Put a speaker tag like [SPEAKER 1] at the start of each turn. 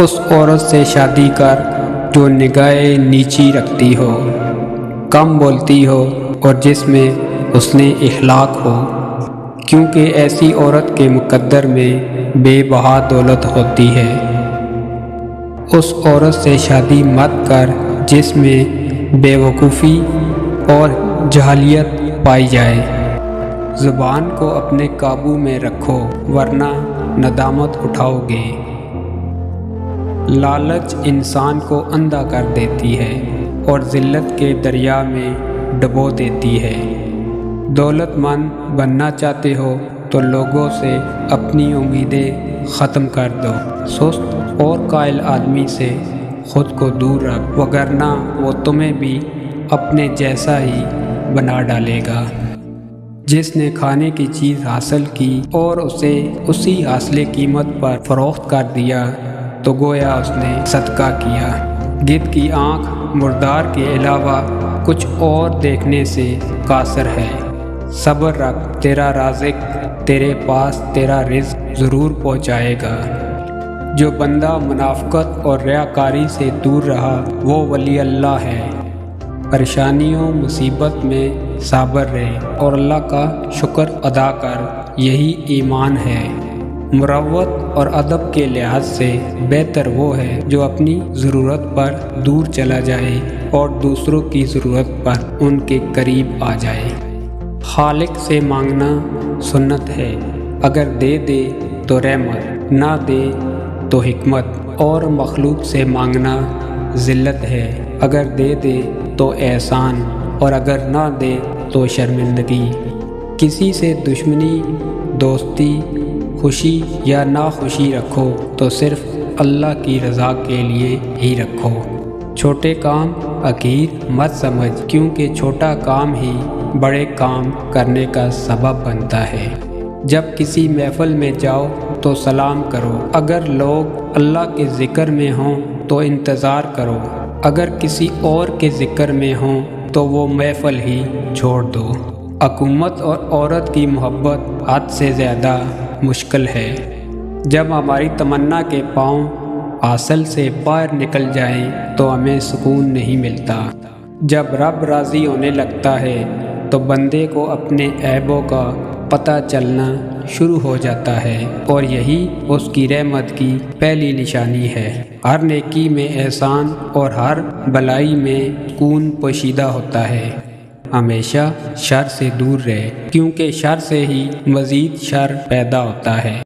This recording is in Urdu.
[SPEAKER 1] اس عورت سے شادی کر جو نگاہ نیچی رکھتی ہو، کم بولتی ہو اور جس میں حسن اخلاق ہو، کیونکہ ایسی عورت کے مقدر میں بے بہا دولت ہوتی ہے۔ اس عورت سے شادی مت کر جس میں بے وقوفی اور جہلیت پائی جائے۔ زبان کو اپنے قابو میں رکھو ورنہ ندامت اٹھاؤ گے۔ لالچ انسان کو اندھا کر دیتی ہے اور ذلت کے دریا میں ڈبو دیتی ہے۔ دولت مند بننا چاہتے ہو تو لوگوں سے اپنی امیدیں ختم کر دو۔ سست اور قائل آدمی سے خود کو دور رکھ، وگرنہ وہ تمہیں بھی اپنے جیسا ہی بنا ڈالے گا۔ جس نے کھانے کی چیز حاصل کی اور اسے اسی حاصل قیمت پر فروخت کر دیا تو گویا اس نے صدقہ کیا۔ گدھ کی آنکھ مردار کے علاوہ کچھ اور دیکھنے سے قاصر ہے۔ صبر رکھ، تیرا رازق تیرے پاس تیرا رزق ضرور پہنچائے گا۔ جو بندہ منافقت اور ریاکاری سے دور رہا وہ ولی اللہ ہے۔ پریشانیوں مصیبت میں صابر رہے اور اللہ کا شکر ادا کر، یہی ایمان ہے۔ مروت اور ادب کے لحاظ سے بہتر وہ ہے جو اپنی ضرورت پر دور چلا جائے اور دوسروں کی ضرورت پر ان کے قریب آ جائے۔ خالق سے مانگنا سنت ہے، اگر دے دے تو رحمت، نہ دے تو حکمت، اور مخلوق سے مانگنا ذلت ہے، اگر دے دے تو احسان اور اگر نہ دے تو شرمندگی۔ کسی سے دشمنی، دوستی، خوشی یا ناخوشی رکھو تو صرف اللہ کی رضا کے لیے ہی رکھو۔ چھوٹے کام حقیر مت سمجھ، کیونکہ چھوٹا کام ہی بڑے کام کرنے کا سبب بنتا ہے۔ جب کسی محفل میں جاؤ تو سلام کرو، اگر لوگ اللہ کے ذکر میں ہوں تو انتظار کرو، اگر کسی اور کے ذکر میں ہوں تو وہ محفل ہی چھوڑ دو۔ حکومت اور عورت کی محبت حد سے زیادہ مشکل ہے۔ جب ہماری تمنا کے پاؤں حاصل سے باہر نکل جائیں تو ہمیں سکون نہیں ملتا۔ جب رب راضی ہونے لگتا ہے تو بندے کو اپنے عیبوں کا پتہ چلنا شروع ہو جاتا ہے، اور یہی اس کی رحمت کی پہلی نشانی ہے۔ ہر نیکی میں احسان اور ہر بلائی میں سکون پوشیدہ ہوتا ہے۔ ہمیشہ شر سے دور رہے، کیونکہ شر سے ہی مزید شر پیدا ہوتا ہے۔